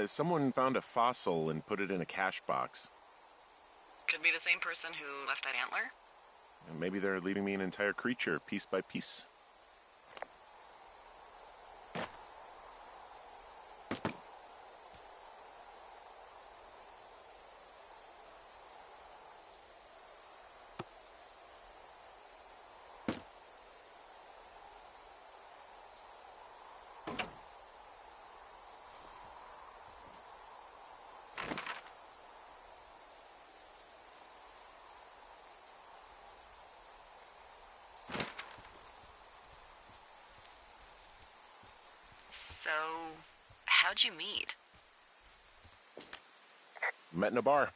Someone found a fossil and put it in a cache box. Could be the same person who left that antler. Maybe they're leaving me an entire creature, piece by piece. So, how'd you meet? Met in a bar.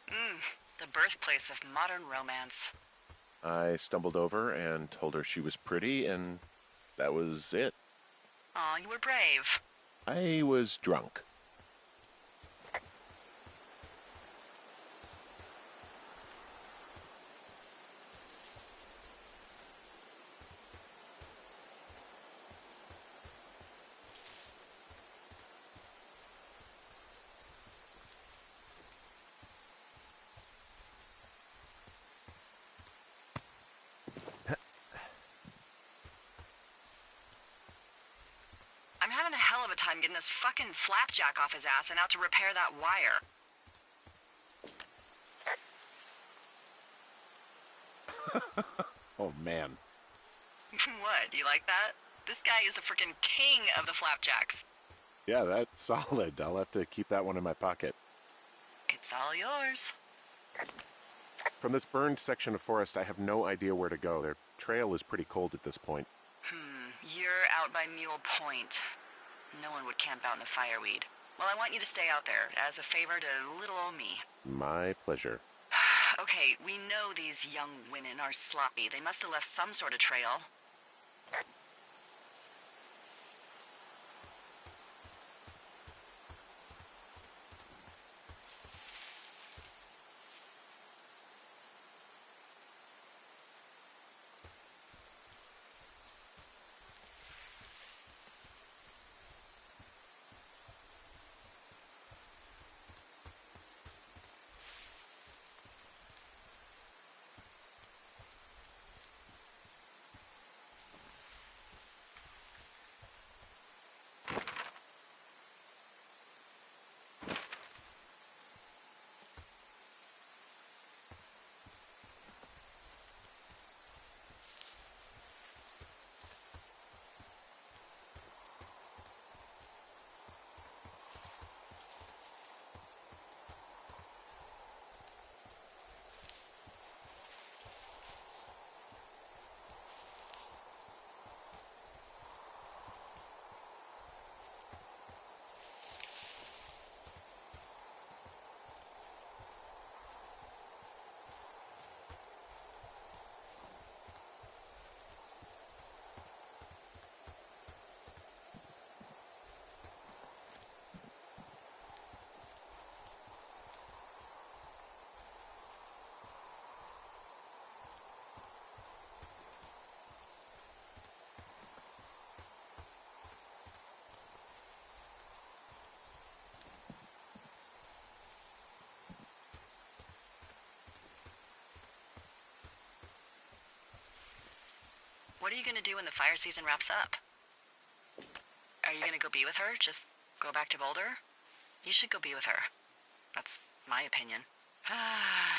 The birthplace of modern romance. I stumbled over and told her she was pretty, and that was it. Aw, you were brave. I was drunk. I'm having a hell of a time getting this fucking flapjack off his ass and out to repair that wire. Oh, man. What, you like that? This guy is the freaking king of the flapjacks. Yeah, that's solid. I'll have to keep that one in my pocket. It's all yours. From this burned section of forest, I have no idea where to go. Their trail is pretty cold at this point. You're out by Mule Point. No one would camp out in a fireweed. Well, I want you to stay out there, as a favor to little old me. My pleasure. Okay, we know these young women are sloppy. They must have left some sort of trail. What are you gonna do when the fire season wraps up? Are you gonna go be with her? Just go back to Boulder? You should go be with her. That's my opinion.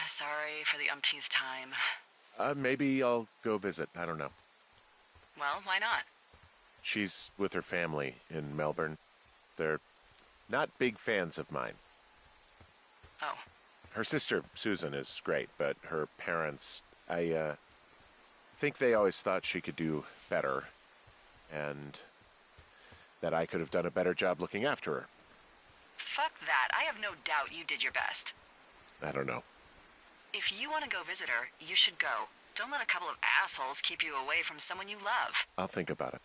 Sorry for the umpteenth time. Maybe I'll go visit. I don't know. Well, why not? She's with her family in Melbourne. They're not big fans of mine. Oh. Her sister, Susan, is great, but her parents, I think they always thought she could do better, and that I could have done a better job looking after her. Fuck that. I have no doubt you did your best. I don't know. If you want to go visit her, you should go. Don't let a couple of assholes keep you away from someone you love. I'll think about it.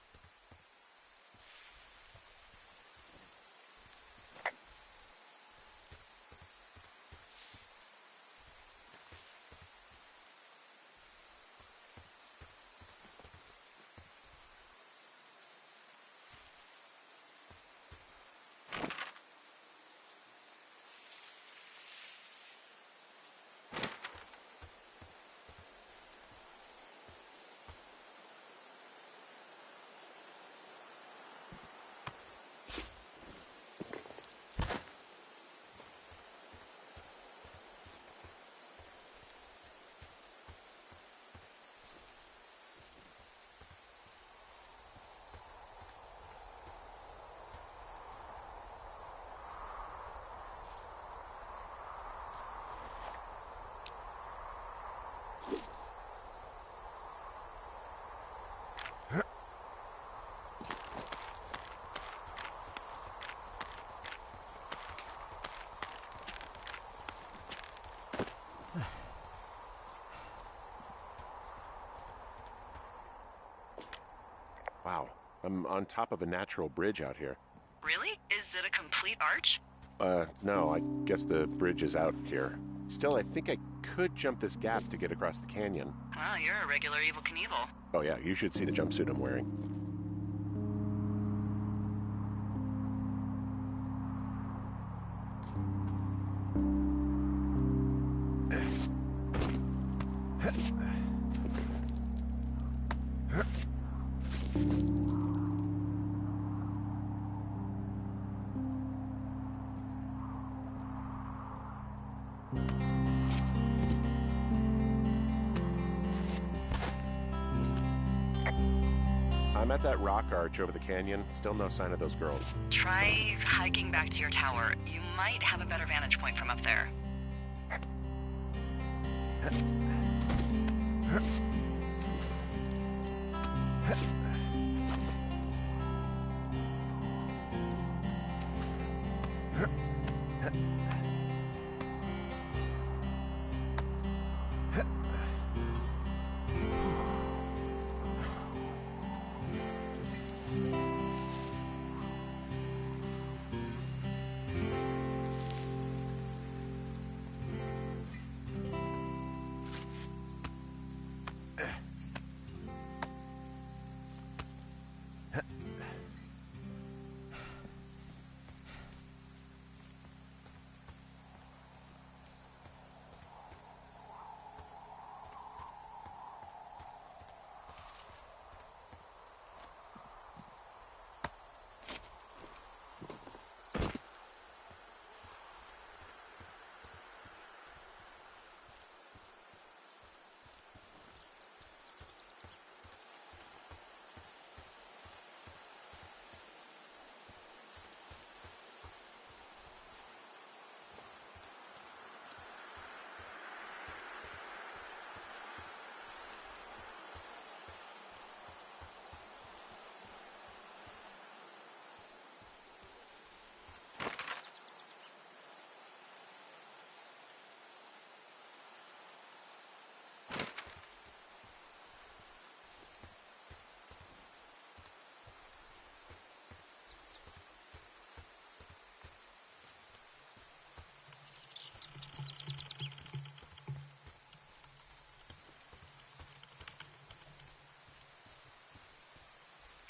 Wow, I'm on top of a natural bridge out here. Really? Is it a complete arch? No, I guess the bridge is out here. Still, I think I could jump this gap to get across the canyon. Well, you're a regular Evel Knievel. Oh yeah, you should see the jumpsuit I'm wearing. I'm at that rock arch over the canyon. Still no sign of those girls. Try hiking back to your tower. You might have a better vantage point from up there.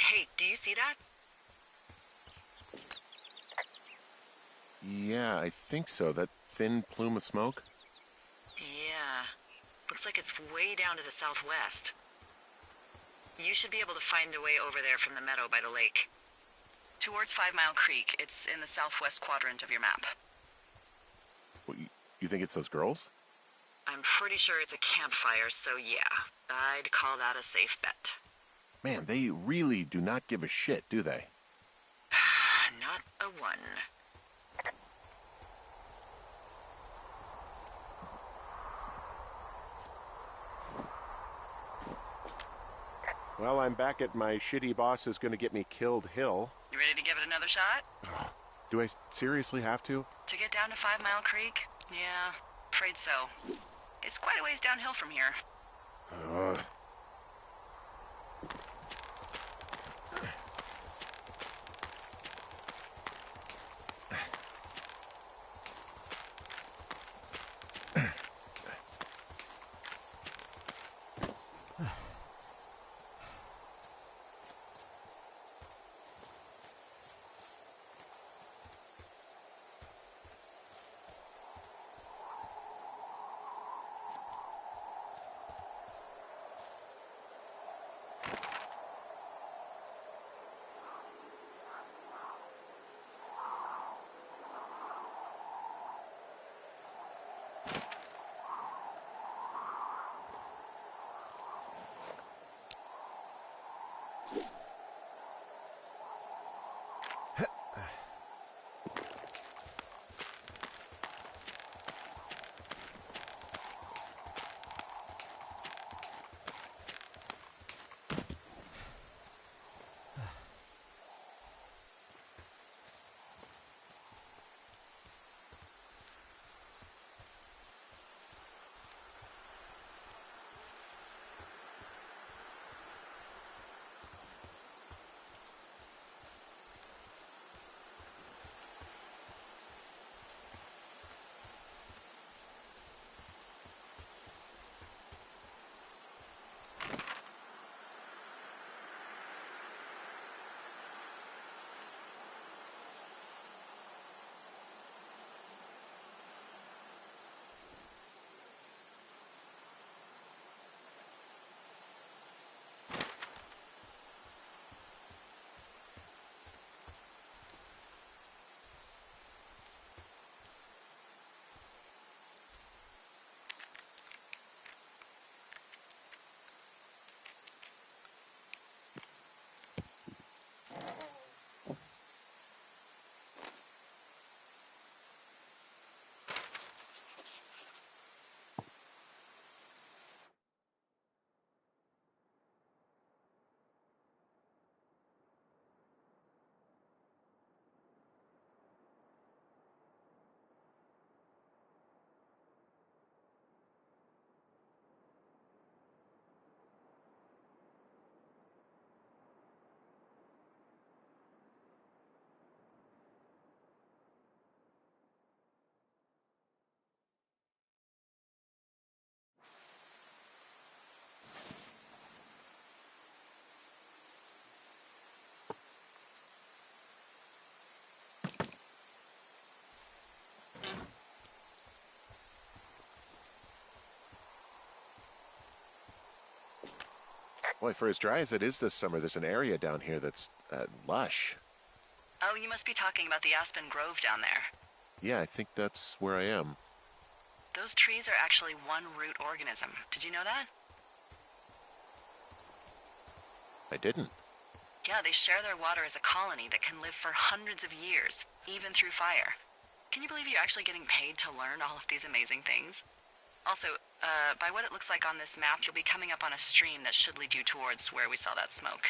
Hey, do you see that? Yeah, I think so. That thin plume of smoke? Yeah. Looks like it's way down to the southwest. You should be able to find a way over there from the meadow by the lake. Towards 5 Mile Creek. It's in the southwest quadrant of your map. Well, you think it's those girls? I'm pretty sure it's a campfire, so yeah. I'd call that a safe bet. Man, they really do not give a shit, do they? Not a one. Well, I'm back at my shitty boss is going to get me killed hill. You ready to give it another shot? Do I seriously have to? To get down to 5 Mile Creek? Yeah, afraid so. It's quite a ways downhill from here. Boy, for as dry as it is this summer, there's an area down here that's lush. Oh, you must be talking about the Aspen Grove down there. Yeah, I think that's where I am. Those trees are actually one root organism. Did you know that? I didn't. Yeah, they share their water as a colony that can live for hundreds of years, even through fire. Can you believe you're actually getting paid to learn all of these amazing things? Also, by what it looks like on this map, you'll be coming up on a stream that should lead you towards where we saw that smoke.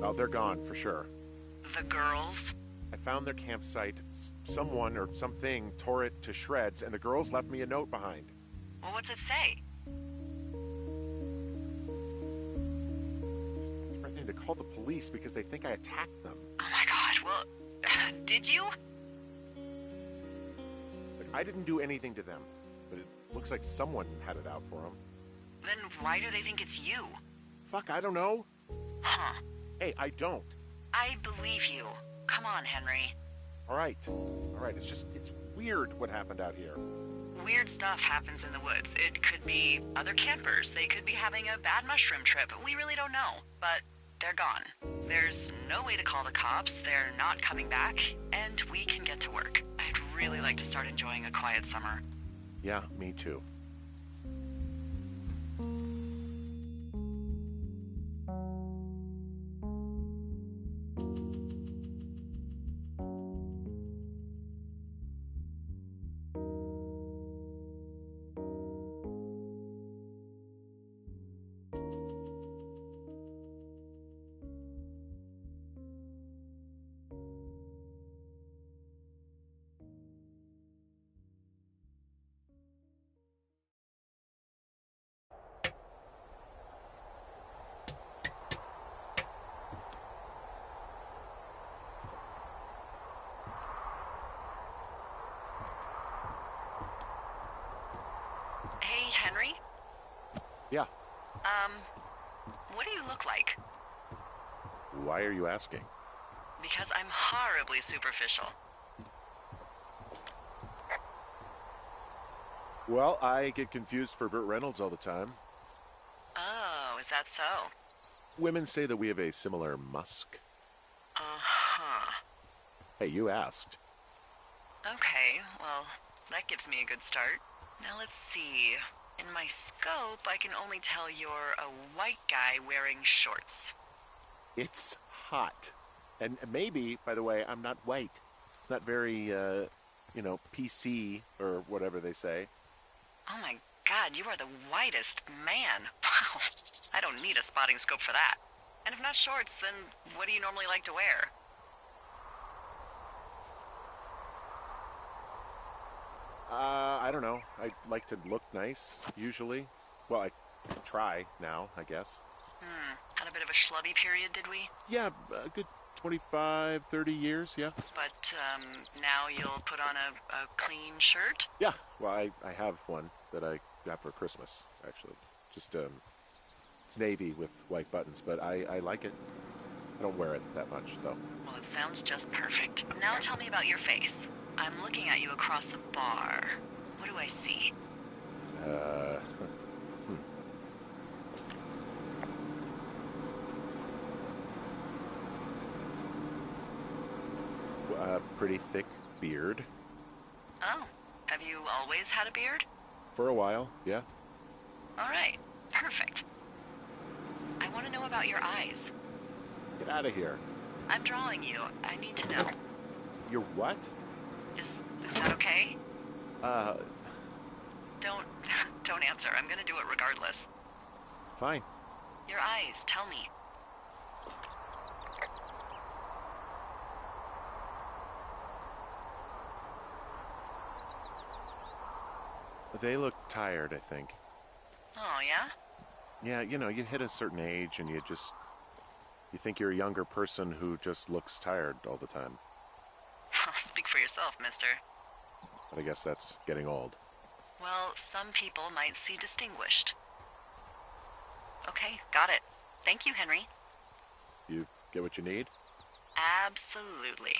Oh, they're gone for sure. The girls? I found their campsite. Someone or something tore it to shreds, and the girls left me a note behind. Well, what's it say? Threatening to call the police because they think I attacked them. Oh my god, well, did you? Look, I didn't do anything to them, but it looks like someone had it out for them. Then why do they think it's you? Fuck, I don't know. Huh. Hey, I don't. I believe you. Come on, Henry. All right, it's weird what happened out here. Weird stuff happens in the woods. It could be other campers. They could be having a bad mushroom trip. We really don't know. But they're gone. There's no way to call the cops. They're not coming back. And we can get to work. I'd really like to start enjoying a quiet summer. Yeah, me too. Hey, Henry? Yeah. What do you look like? Why are you asking? Because I'm horribly superficial. Well, I get confused for Burt Reynolds all the time. Oh, is that so? Women say that we have a similar musk. Uh-huh. Hey, you asked. Okay, well, that gives me a good start. Now let's see. In my scope, I can only tell you're a white guy wearing shorts. It's hot. And maybe, by the way, I'm not white. It's not very, PC or whatever they say. Oh my god, you are the whitest man. Wow. I don't need a spotting scope for that. And if not shorts, then what do you normally like to wear? I don't know. I like to look nice, usually. Well, I try now, I guess. Had a bit of a schlubby period, did we? Yeah, a good 25, 30 years, yeah. But, now you'll put on a clean shirt? Yeah, well, I have one that I got for Christmas, actually. Just, it's navy with white buttons, but I like it. I don't wear it that much, though. Well, it sounds just perfect. Now tell me about your face. I'm looking at you across the bar. What do I see? Pretty thick beard. Oh, have you always had a beard? For a while, yeah. All right, perfect. I want to know about your eyes. Get out of here. I'm drawing you. I need to know. You're what? Is that okay? Don't answer. I'm gonna do it regardless. Fine. Your eyes, tell me. They look tired, I think. Oh, yeah? Yeah, you hit a certain age and you think you're a younger person who just looks tired all the time. Speak for yourself, mister. But I guess that's getting old. Well, some people might see distinguished. Okay, got it. Thank you, Henry. You get what you need? Absolutely.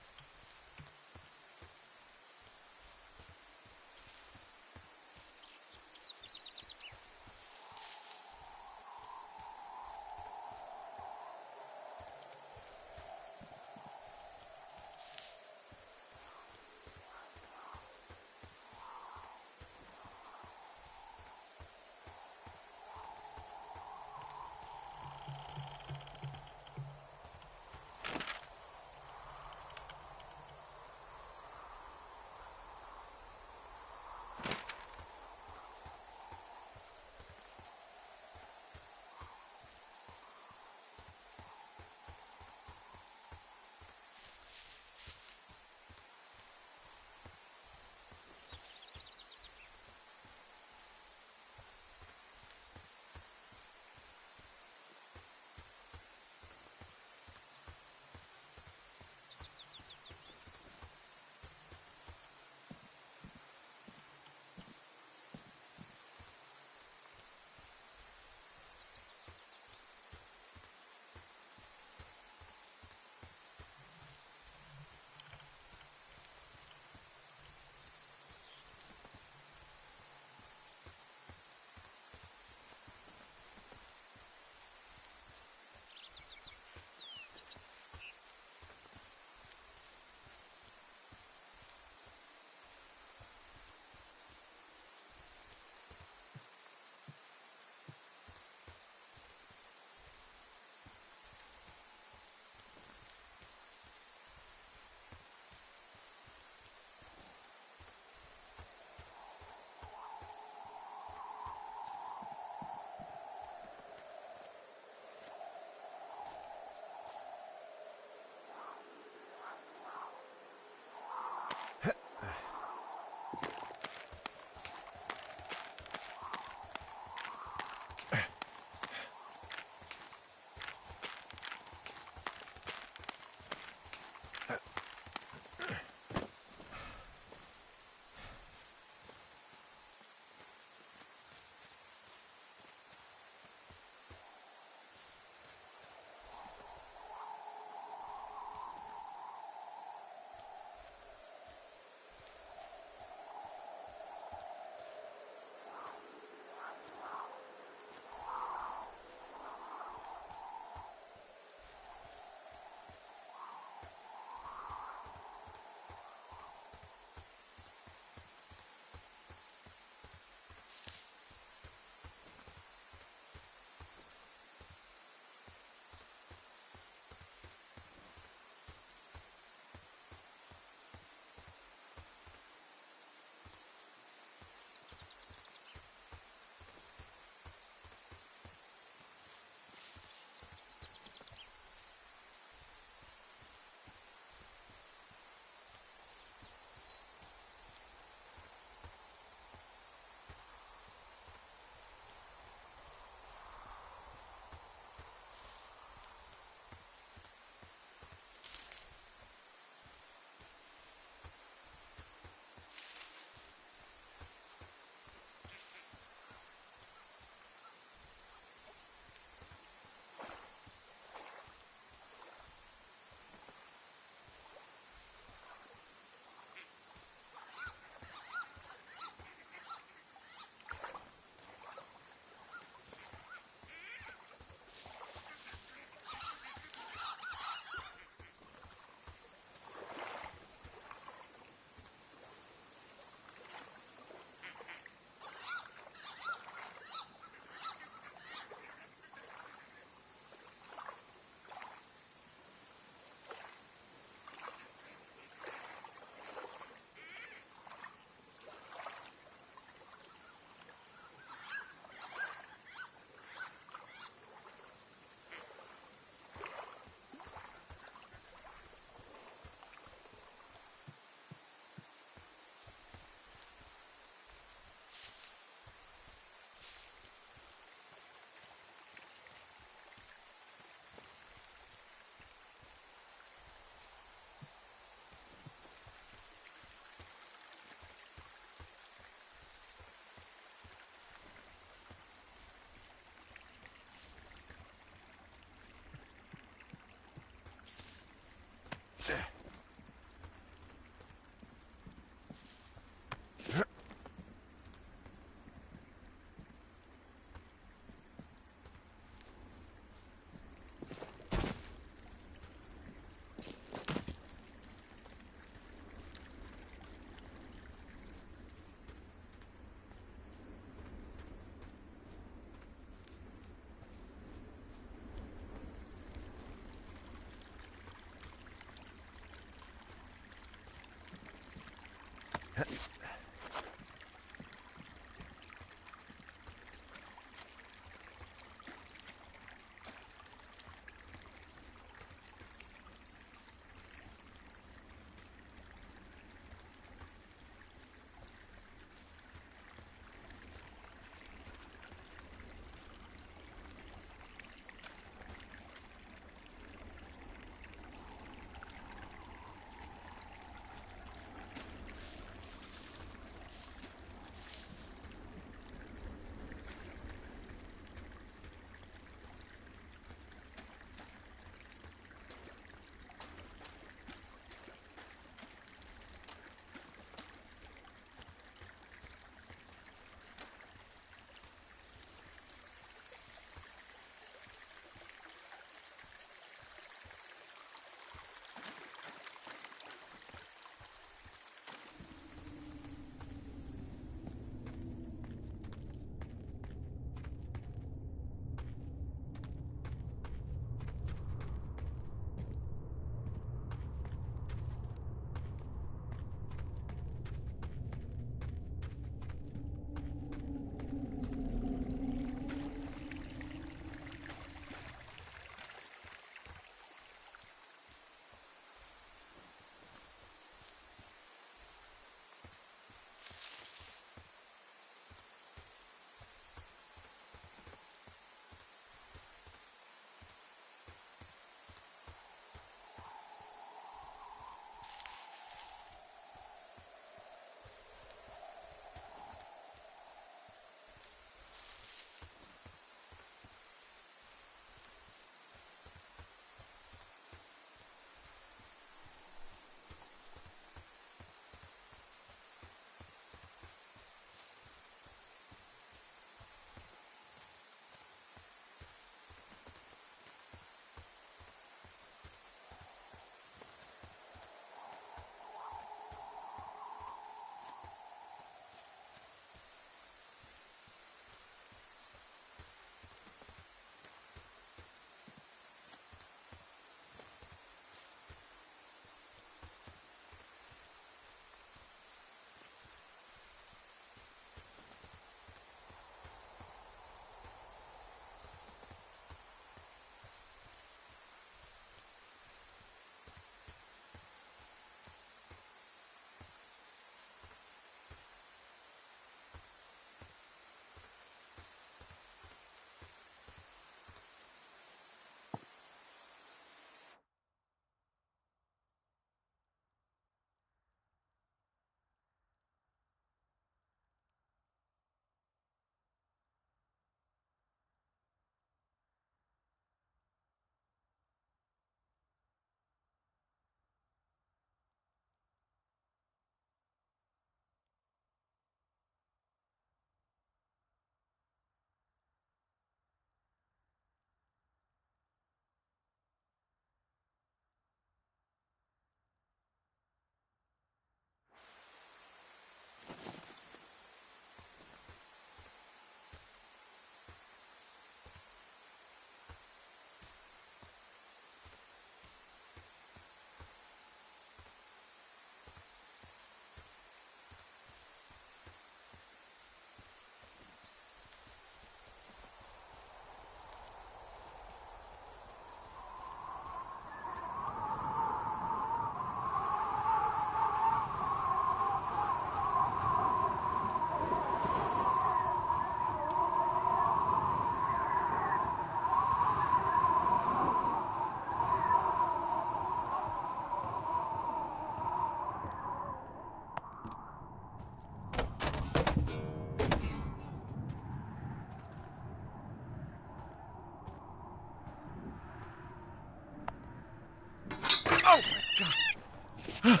Oh, my God.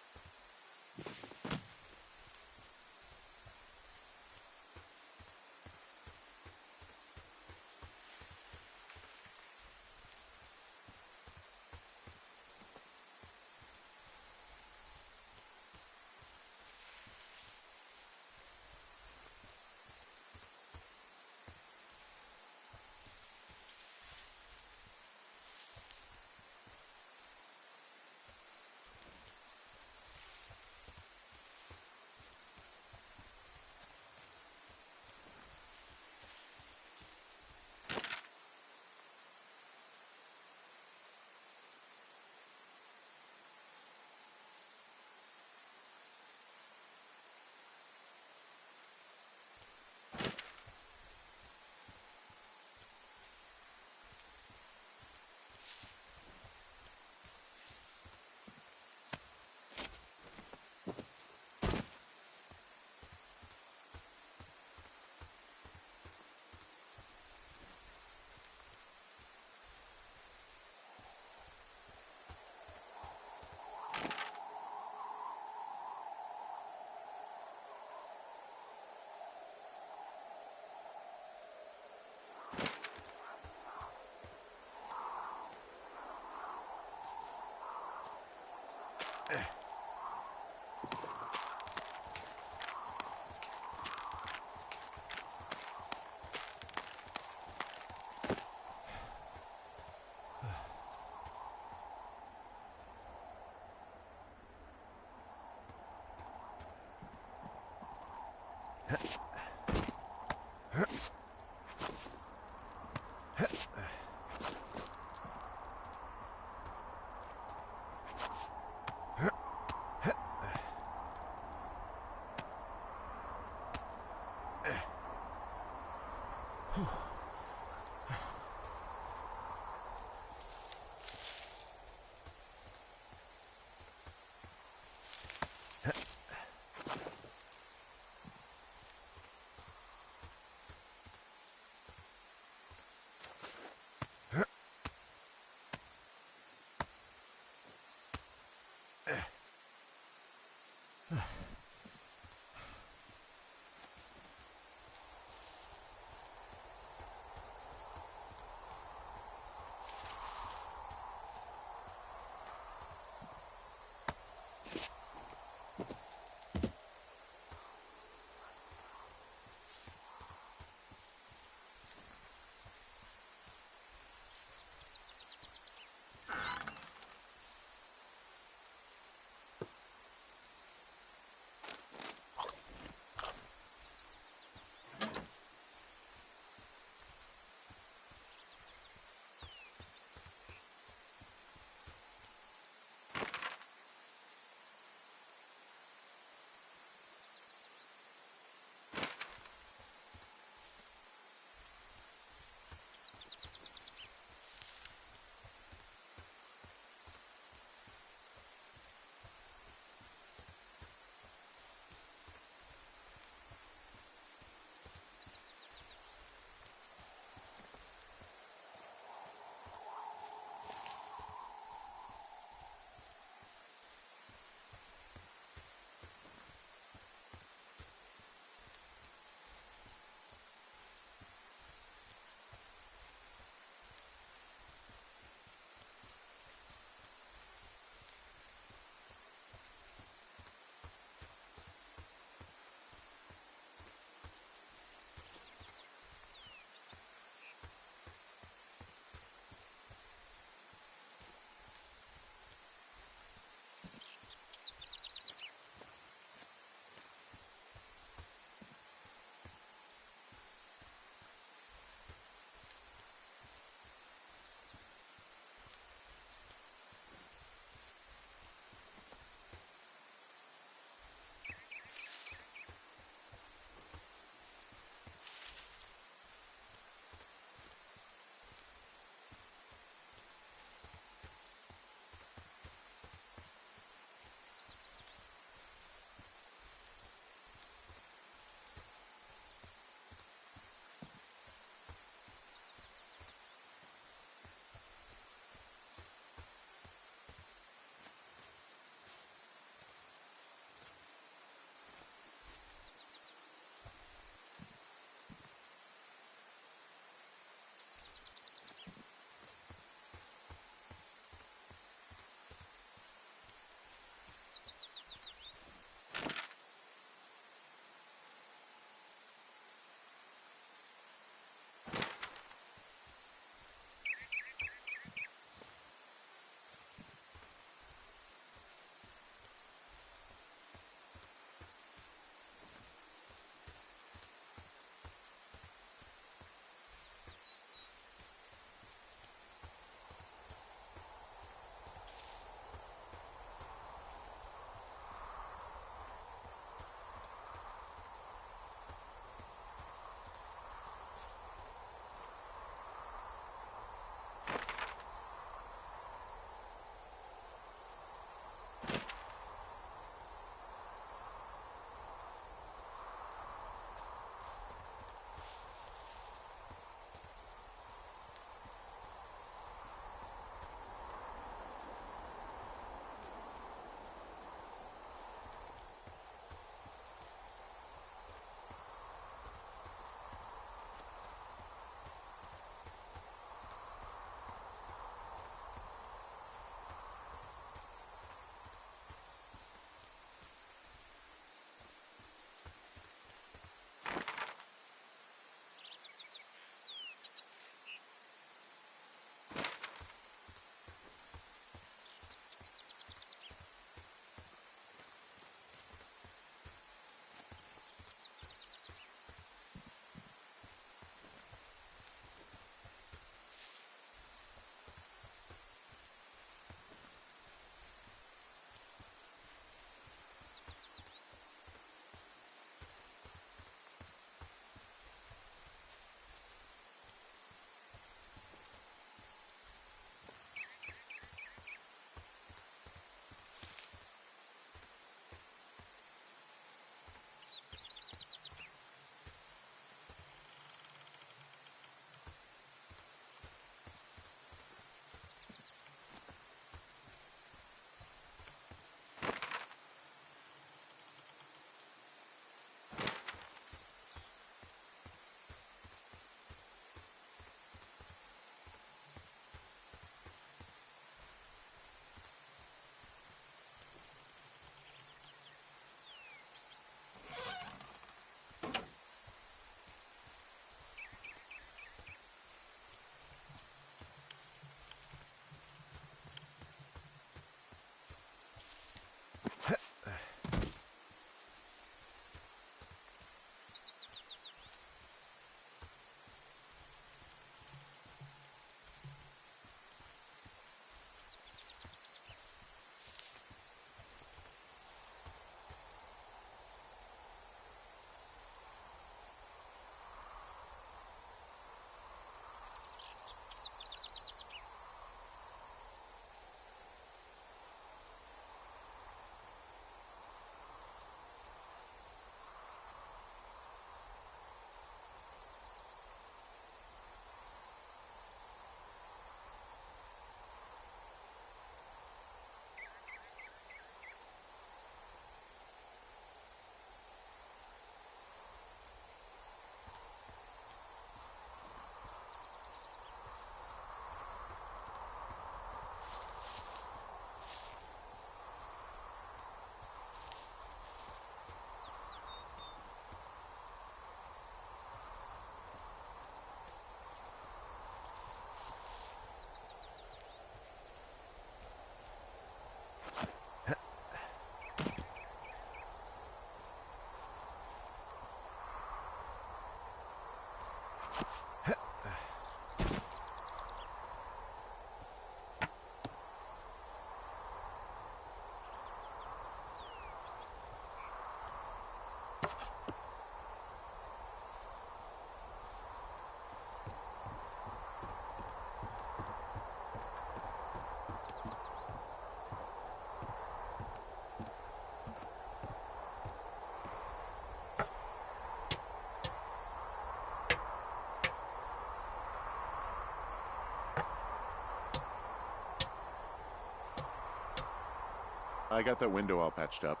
I got that window all patched up.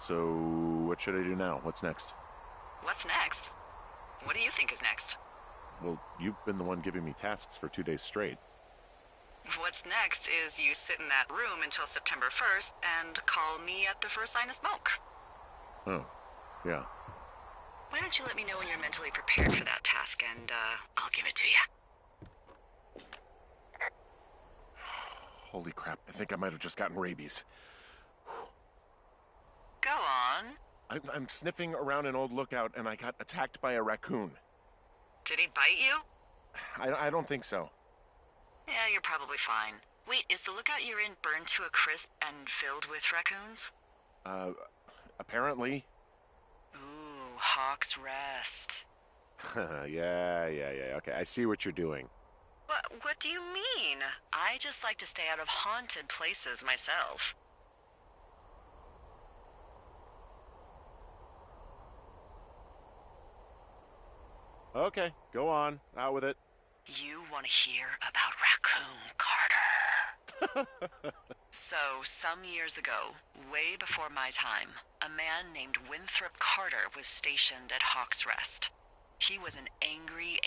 So, what should I do now? What's next? What's next? What do you think is next? Well, you've been the one giving me tasks for 2 days straight. What's next is you sit in that room until September 1st and call me at the first sign of smoke. Oh, yeah. Why don't you let me know when you're mentally prepared for that task, and I'll give it to you. Holy crap, I think I might have just gotten rabies. Go on. I'm sniffing around an old lookout and I got attacked by a raccoon. Did he bite you? I don't think so. Yeah, you're probably fine. Wait, is the lookout you're in burned to a crisp and filled with raccoons? Apparently. Ooh, Hawk's Rest. Yeah. Okay, I see what you're doing. What do you mean? I just like to stay out of haunted places myself. Okay, go on. Out with it. You want to hear about Raccoon Carter? So, some years ago, way before my time, a man named Winthrop Carter was stationed at Hawk's Rest. He was an angry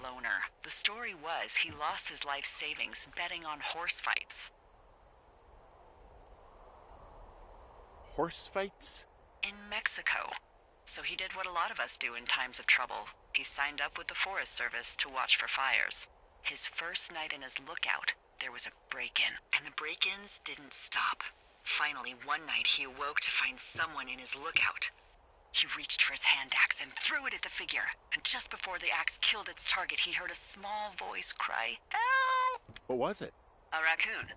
loner. The story was he lost his life savings betting on horse fights. Horse fights? In Mexico. So he did what a lot of us do in times of trouble. He signed up with the Forest Service to watch for fires. His first night in his lookout, there was a break-in, and the break-ins didn't stop. Finally, one night he awoke to find someone in his lookout. He reached for his hand axe and threw it at the figure, and just before the axe killed its target, he heard a small voice cry, "Help!" What was it? A raccoon.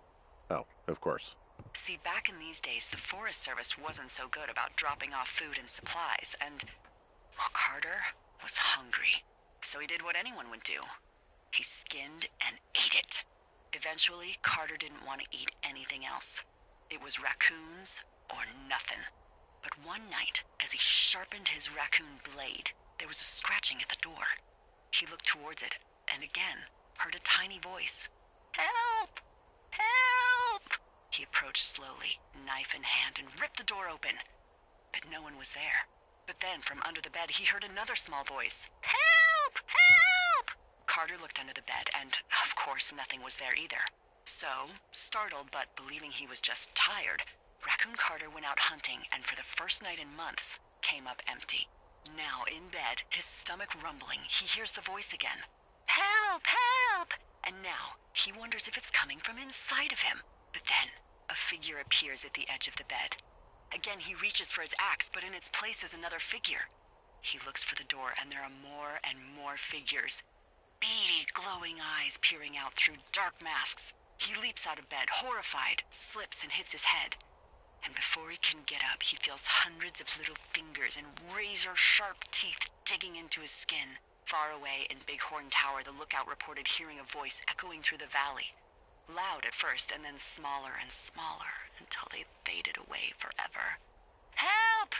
Oh, of course. See, back in these days, the Forest Service wasn't so good about dropping off food and supplies, and, well, Carter was hungry. So he did what anyone would do. He skinned and ate it. Eventually, Carter didn't want to eat anything else. It was raccoons or nothing. But one night, as he sharpened his raccoon blade, there was a scratching at the door. He looked towards it, and again, heard a tiny voice. "Help! Help!" He approached slowly, knife in hand, and ripped the door open. But no one was there. But then, from under the bed, he heard another small voice. "Help! Help!" Carter looked under the bed, and, of course, nothing was there either. So, startled but believing he was just tired, Raccoon Carter went out hunting, and for the first night in months, came up empty. Now, in bed, his stomach rumbling, he hears the voice again. "Help! Help!" And now, he wonders if it's coming from inside of him. But then, a figure appears at the edge of the bed. Again, he reaches for his axe, but in its place is another figure. He looks for the door, and there are more and more figures. Beady, glowing eyes peering out through dark masks. He leaps out of bed, horrified, slips and hits his head. And before he can get up, he feels hundreds of little fingers and razor-sharp teeth digging into his skin. Far away in Bighorn Tower, the lookout reported hearing a voice echoing through the valley. Loud at first, and then smaller and smaller, until they faded away forever. "Help!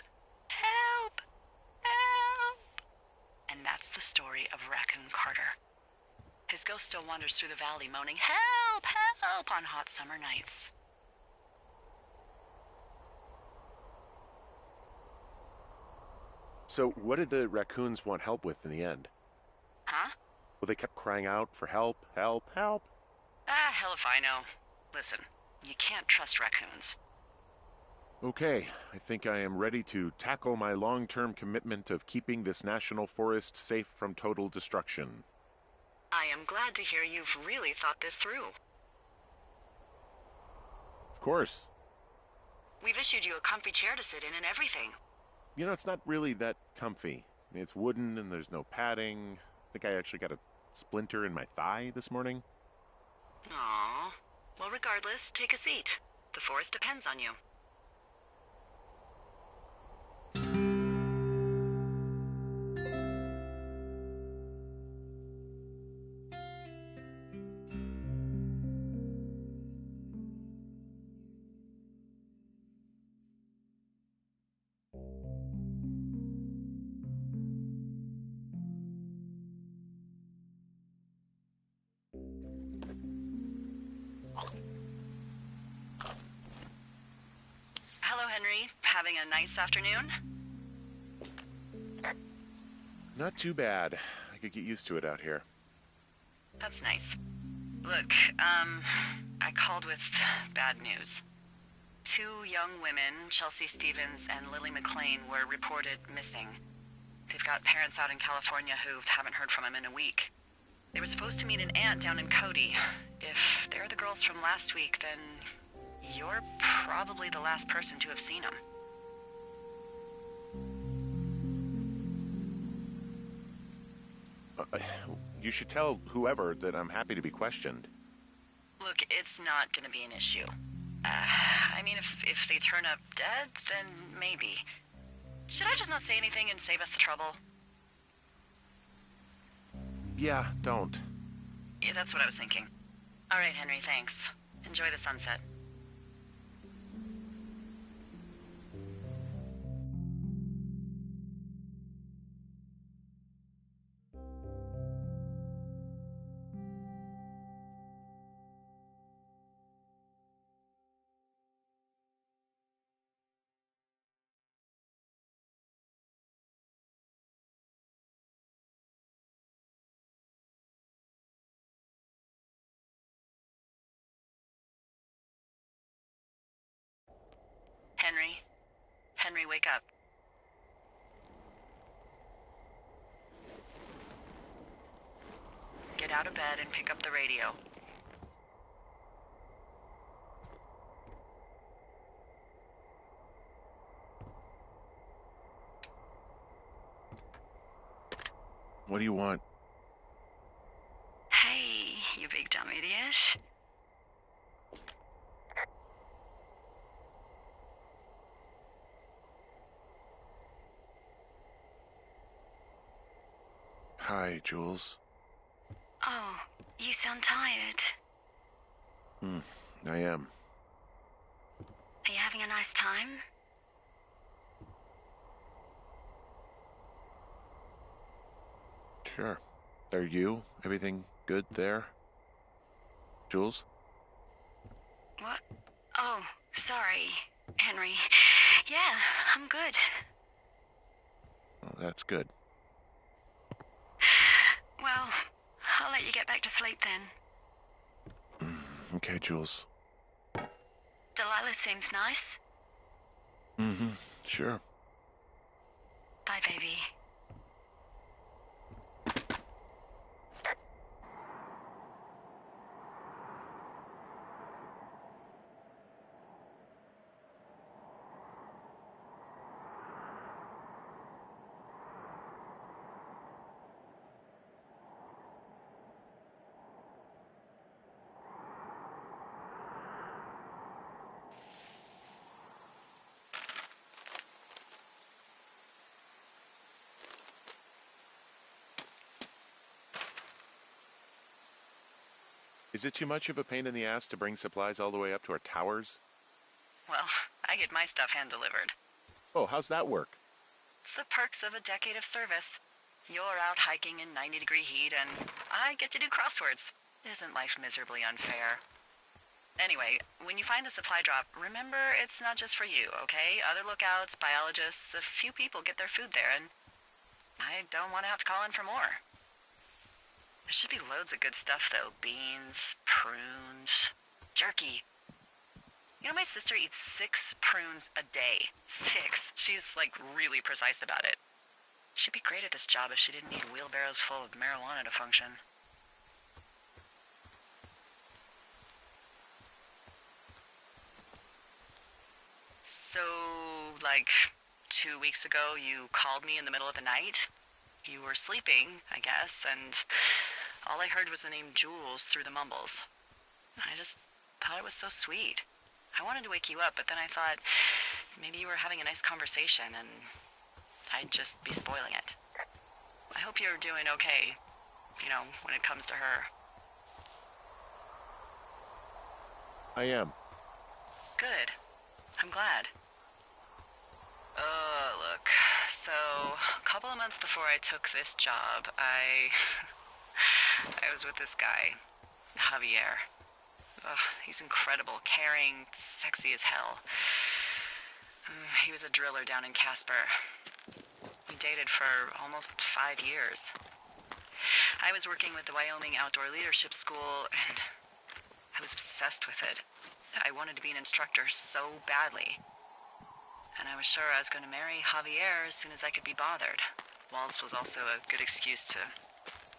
Help! Help!" And that's the story of Raccoon Carter. His ghost still wanders through the valley, moaning, "Help! Help!" on hot summer nights. So, what did the raccoons want help with in the end? Huh? Well, they kept crying out for help, help, help. Ah, hell if I know. Listen, you can't trust raccoons. Okay, I think I am ready to tackle my long-term commitment of keeping this national forest safe from total destruction. I am glad to hear you've really thought this through. Of course. We've issued you a comfy chair to sit in and everything. You know, it's not really that comfy. I mean, it's wooden and there's no padding. I think I actually got a splinter in my thigh this morning. Aww. Well, regardless, take a seat. The forest depends on you. having a nice afternoon? Not too bad. I could get used to it out here. That's nice. Look, I called with bad news. 2 young women, Chelsea Stevens and Lily McLean, were reported missing. They've got parents out in California who haven't heard from them in a week. They were supposed to meet an aunt down in Cody. If they're the girls from last week, then you're probably the last person to have seen them. You should tell whoever that I'm happy to be questioned. Look, it's not gonna be an issue. I mean, if they turn up dead, then maybe. Should I just not say anything and save us the trouble? Yeah, don't. Yeah, that's what I was thinking. All right, Henry, thanks. Enjoy the sunset. Henry? Henry, wake up. Get out of bed and pick up the radio. What do you want? Hey, you big dumb idiot. Hi, Jules. Oh, you sound tired. I am. Are you having a nice time? Sure. Are you? Everything good there? Jules? What? Oh, sorry, Henry. Yeah, I'm good. Oh, that's good. Well, I'll let you get back to sleep then. Okay, Jules. Delilah seems nice. Sure. Bye, baby. Is it too much of a pain in the ass to bring supplies all the way up to our towers? Well, I get my stuff hand-delivered. Oh, how's that work? It's the perks of a decade of service. You're out hiking in 90-degree heat, and I get to do crosswords. Isn't life miserably unfair? Anyway, when you find a supply drop, remember it's not just for you, okay? Other lookouts, biologists, a few people get their food there, and I don't want to have to call in for more. There should be loads of good stuff, though. Beans, prunes, jerky. You know, my sister eats 6 prunes a day. 6. She's, like, really precise about it. She'd be great at this job if she didn't need wheelbarrows full of marijuana to function. So, like, 2 weeks ago, you called me in the middle of the night? You were sleeping, I guess, and all I heard was the name Jules through the mumbles. I just thought it was so sweet. I wanted to wake you up, but then I thought maybe you were having a nice conversation and I'd just be spoiling it. I hope you're doing okay, you know, when it comes to her. I am. Good. I'm glad. Look, so a couple of months before I took this job, I was with this guy, Javier. Ugh, he's incredible, caring, sexy as hell. He was a driller down in Casper. We dated for almost 5 years. I was working with the Wyoming Outdoor Leadership School, and I was obsessed with it. I wanted to be an instructor so badly. And I was sure I was going to marry Javier as soon as I could be bothered. Walls was also a good excuse to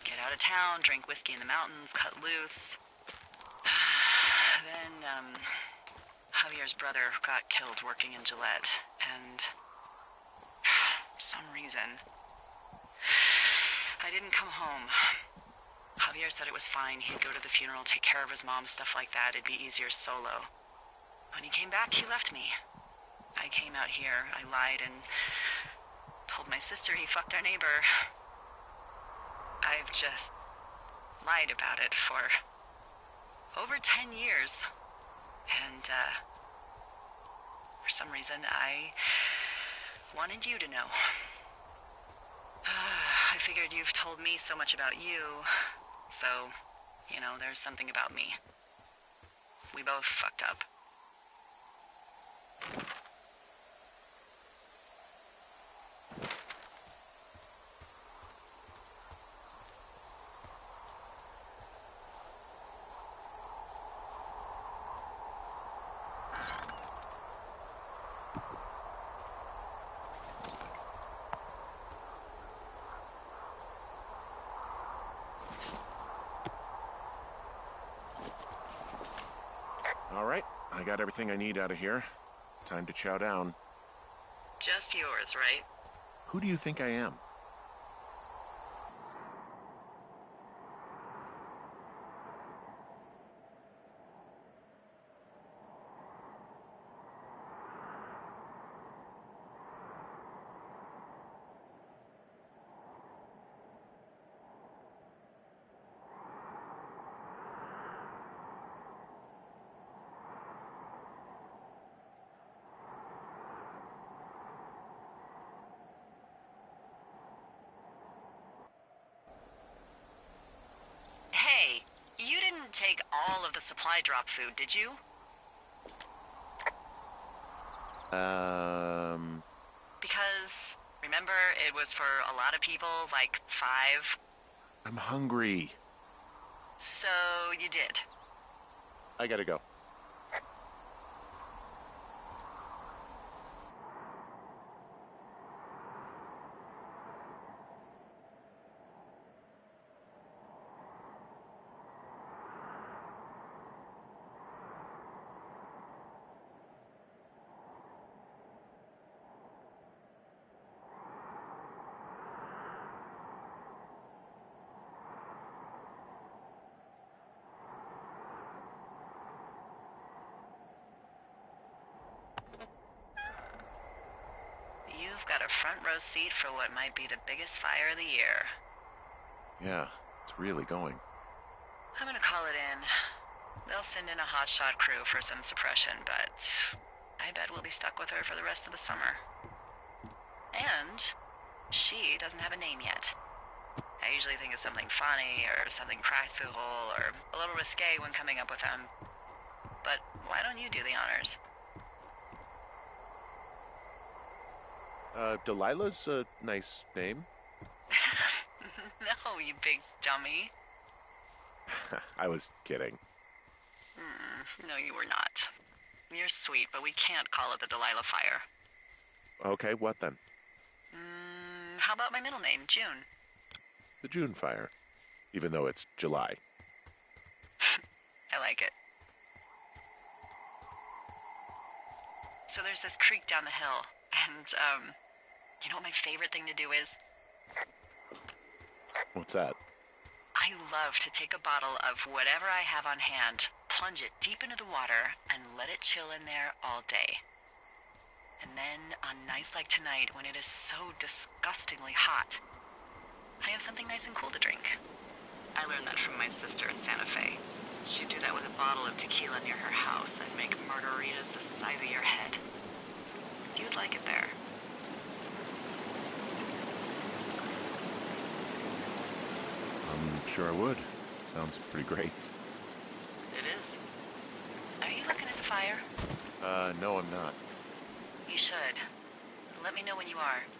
get out of town, drink whiskey in the mountains, cut loose. Then, Javier's brother got killed working in Gillette, and for some reason, I didn't come home. Javier said it was fine. He'd go to the funeral, take care of his mom, stuff like that. It'd be easier solo. When he came back, he left me. I came out here, I lied, and told my sister he fucked our neighbor. I've just lied about it for over 10 years. And, for some reason, I wanted you to know. I figured you've told me so much about you, so, you know, there's something about me. We both fucked up. All right, I got everything I need out of here. Time to chow down. Just yours, right? Who do you think I am? Hey, you didn't take all of the supply drop food, did you? Because, remember, it was for a lot of people, like 5. I'm hungry. So you did. I gotta go. You've got a front row seat for what might be the biggest fire of the year. Yeah, it's really going. I'm gonna call it in. They'll send in a hotshot crew for some suppression, but I bet we'll be stuck with her for the rest of the summer. And she doesn't have a name yet. I usually think of something funny or something practical or a little risque when coming up with them. But why don't you do the honors? Delilah's a nice name. No, you big dummy. I was kidding. No, you were not. You're sweet, but we can't call it the Delilah Fire. Okay, what then? How about my middle name, June? The June fire. Even though it's July. I like it. So there's this creek down the hill, and, you know what my favorite thing to do is? What's that? I love to take a bottle of whatever I have on hand, plunge it deep into the water, and let it chill in there all day. And then, on nights like tonight, when it is so disgustingly hot, I have something nice and cool to drink. I learned that from my sister in Santa Fe. She'd do that with a bottle of tequila near her house and make margaritas the size of your head. You'd like it there. I'm sure I would. Sounds pretty great. It is. Are you looking at the fire? No, I'm not. You should. Let me know when you are.